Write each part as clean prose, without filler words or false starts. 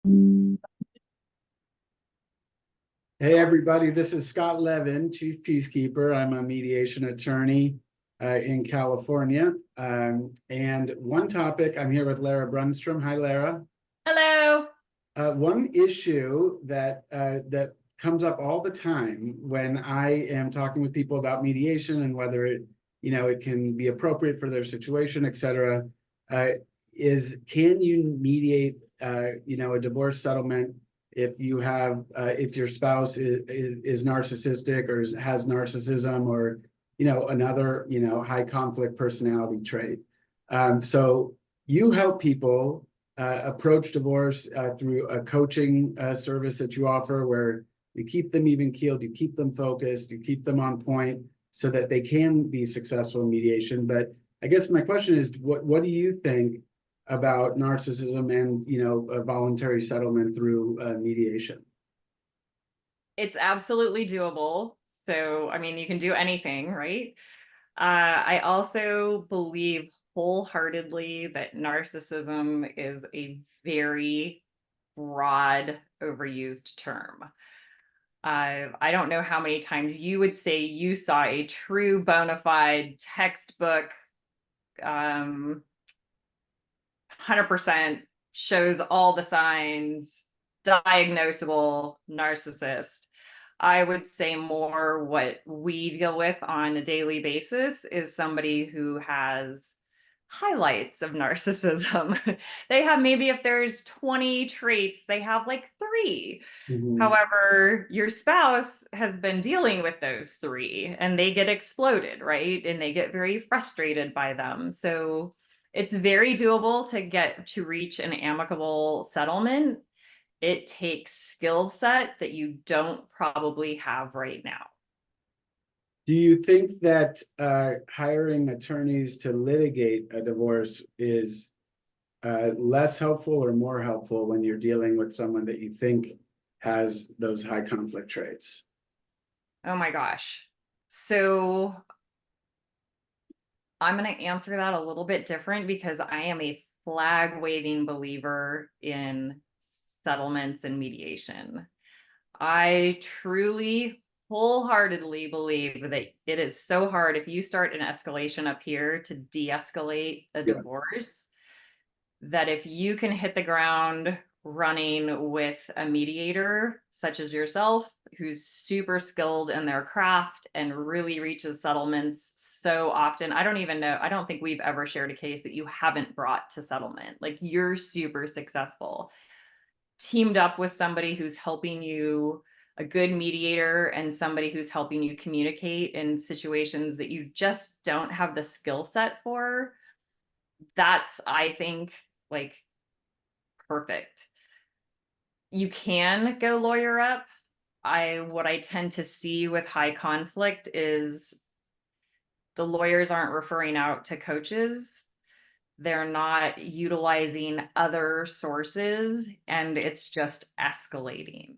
Hey, everybody, this is Scott Levin, Chief Peacekeeper. I'm a mediation attorney in California. And one topic, I'm here with Lara Brunstrom. Hi, Lara. Hello. One issue that comes up all the time when I am talking with people about mediation and whether it can be appropriate for their situation, et cetera, is can you mediate, a divorce settlement if your spouse is narcissistic or has narcissism or another high conflict personality trait. So you help people approach divorce through a coaching service that you offer, where you keep them even keeled, you keep them focused, you keep them on point so that they can be successful in mediation. But I guess my question is, what do you think about narcissism and a voluntary settlement through mediation? It's absolutely doable. So, I mean, you can do anything, right? I also believe wholeheartedly that narcissism is a very broad, overused term. I don't know how many times you would say you saw a true bona fide textbook, 100% shows all the signs, diagnosable narcissist. I would say more what we deal with on a daily basis is somebody who has highlights of narcissism. They have, maybe if there's 20 traits, they have like 3. Mhm. However, your spouse has been dealing with those 3 and they get exploded, right? And they get very frustrated by them. So it's very doable to reach an amicable settlement. It takes skill set that you don't probably have right now. Do you think that hiring attorneys to litigate a divorce is less helpful or more helpful when you're dealing with someone that you think has those high conflict traits? Oh my gosh. So I'm going to answer that a little bit different because I am a flag waving believer in settlements and mediation. I truly, wholeheartedly believe that it is so hard if you start an escalation up here to de-escalate a Yeah. divorce, that if you can hit the ground running with a mediator such as yourself, who's super skilled in their craft and really reaches settlements so often. I don't think we've ever shared a case that you haven't brought to settlement. Like, you're super successful. Teamed up with somebody who's helping you, a good mediator, and somebody who's helping you communicate in situations that you just don't have the skill set for. That's, I think, like, perfect. You can go lawyer up. What I tend to see with high conflict is the lawyers aren't referring out to coaches. They're not utilizing other sources, and it's just escalating.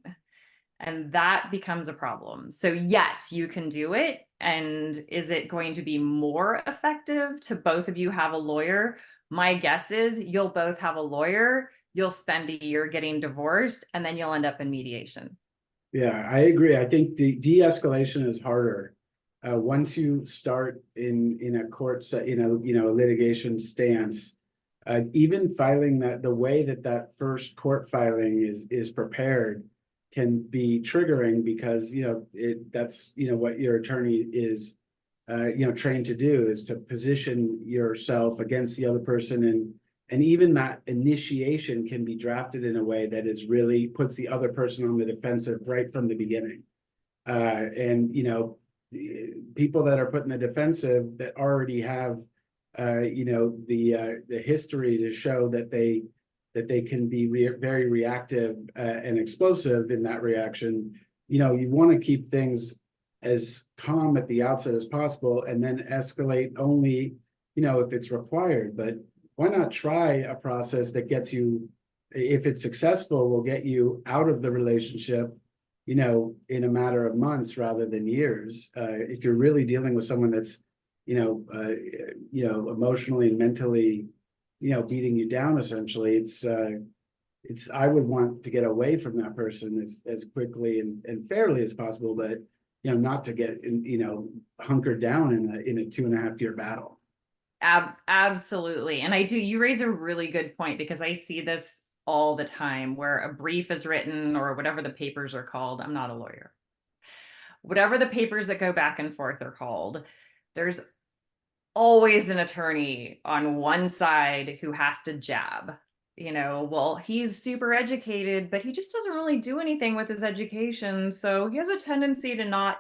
And that becomes a problem. So yes, you can do it. And is it going to be more effective to both of you have a lawyer? My guess is you'll both have a lawyer, you'll spend a year getting divorced, and then you'll end up in mediation. Yeah, I agree. I think the de-escalation is harder. Once you start in a court set, a litigation stance, even filing the way that first court filing is prepared can be triggering, because that's what your attorney is trained to do, is to position yourself against the other person, and even that initiation can be drafted in a way that is really puts the other person on the defensive right from the beginning. And people that are put in the defensive that already have the history to show that they can be very reactive and explosive in that reaction. You want to keep things as calm at the outset as possible, and then escalate only if it's required. But why not try a process that gets you, if it's successful, will get you out of the relationship in a matter of months rather than years. If you're really dealing with someone that's emotionally and mentally beating you down, essentially, I would want to get away from that person as quickly and fairly as possible, but not to get hunkered down in a 2.5 year battle. Absolutely. And you raise a really good point, because I see this all the time where a brief is written, or whatever the papers are called. I'm not a lawyer. Whatever the papers that go back and forth are called, there's always an attorney on one side who has to jab. Well, he's super educated, but he just doesn't really do anything with his education. So he has a tendency to not,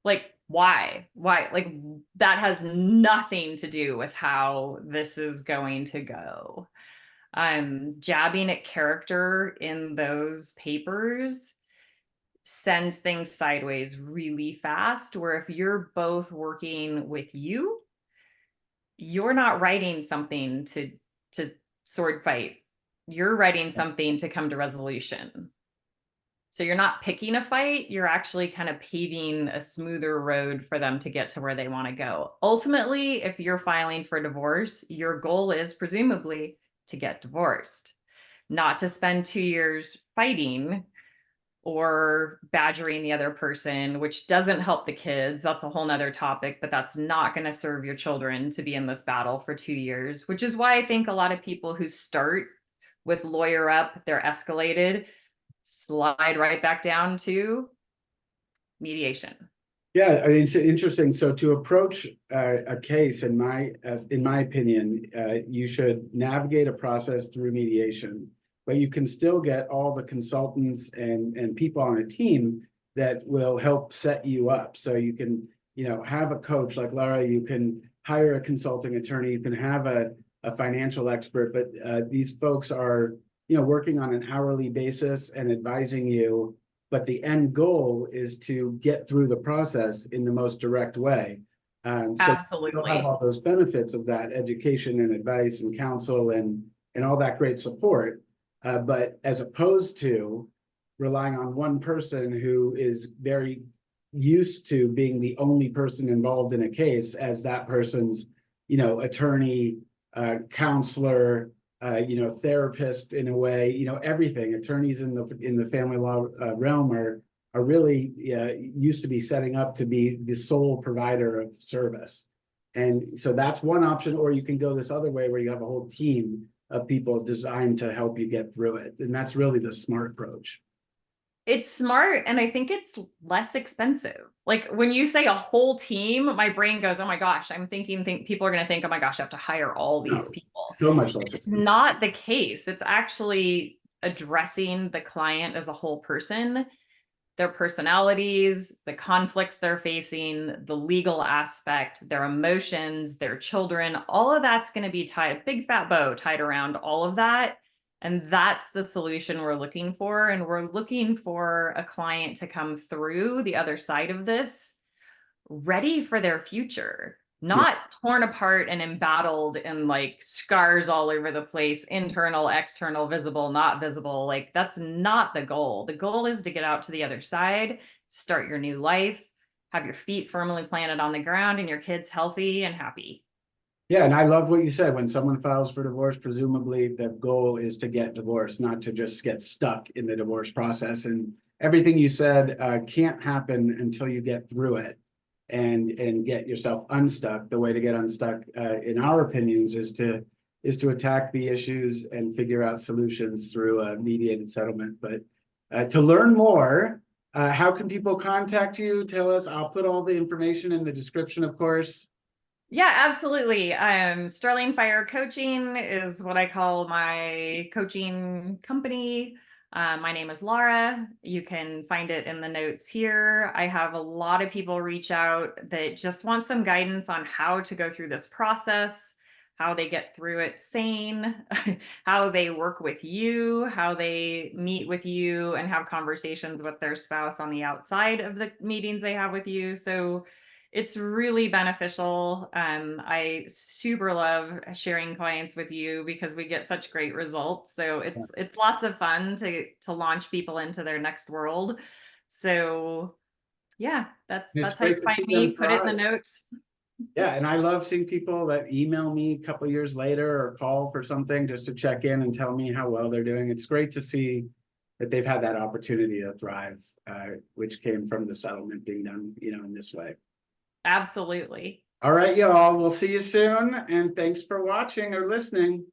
like, why? Like, that has nothing to do with how this is going to go. Jabbing at character in those papers sends things sideways really fast, where if you're both working with you, you're not writing something to sword fight. You're writing something to come to resolution. So you're not picking a fight, you're actually kind of paving a smoother road for them to get to where they want to go. Ultimately, if you're filing for divorce, your goal is presumably to get divorced, not to spend 2 years fighting or badgering the other person, which doesn't help the kids. That's a whole nother topic, but that's not going to serve your children to be in this battle for 2 years, which is why I think a lot of people who start with lawyer up, they're escalated, slide right back down to mediation. Yeah, I mean, it's interesting. So to approach a case, in my opinion, you should navigate a process through mediation, but you can still get all the consultants and people on a team that will help set you up. So you can, have a coach like Lara, you can hire a consulting attorney, you can have a financial expert, but these folks are, working on an hourly basis and advising you. But the end goal is to get through the process in the most direct way. So you'll have Absolutely. all those benefits of that education and advice and counsel and all that great support. But as opposed to relying on one person who is very used to being the only person involved in a case as that person's, attorney, counselor, therapist in a way, everything. Attorneys in the family law realm are really used to be setting up to be the sole provider of service. And so that's one option, or you can go this other way where you have a whole team of people designed to help you get through it. And that's really the smart approach. It's smart, and I think it's less expensive. Like, when you say a whole team, my brain goes, oh my gosh, I'm thinking people are going to think, oh my gosh, I have to hire all these people. So much less It's expensive. not the case. It's actually addressing the client as a whole person, their personalities, the conflicts they're facing, the legal aspect, their emotions, their children. All of that's going to be tied, big fat bow tied around all of that. And that's the solution we're looking for. And we're looking for a client to come through the other side of this ready for their future, Yeah. not torn apart and embattled and like scars all over the place, internal, external, visible, not visible. Like, that's not the goal. The goal is to get out to the other side, start your new life, have your feet firmly planted on the ground, and your kids healthy and happy. Yeah, and I love what you said. When someone files for divorce, presumably the goal is to get divorced, not to just get stuck in the divorce process. And everything you said can't happen until you get through it and get yourself unstuck. The way to get unstuck, in our opinions, is to attack the issues and figure out solutions through a mediated settlement. But to learn more, how can people contact you? Tell us. I'll put all the information in the description, of course. Yeah, absolutely. Sterling Fire Coaching is what I call my coaching company. My name is Lara. You can find it in the notes here. I have a lot of people reach out that just want some guidance on how to go through this process, how they get through it sane, how they work with you, how they meet with you and have conversations with their spouse on the outside of the meetings they have with you. So it's really beneficial. I super love sharing clients with you because we get such great results. So it's lots of fun to launch people into their next world. So yeah, It's that's how you great to find see them me. Put it in the thrive. notes. Yeah, and I love seeing people that email me a couple years later or call for something just to check in and tell me how well they're doing. It's great to see that they've had that opportunity to thrive, which came from the settlement being done, in this way. Absolutely. All right, y'all, we'll see you soon, and thanks for watching or listening.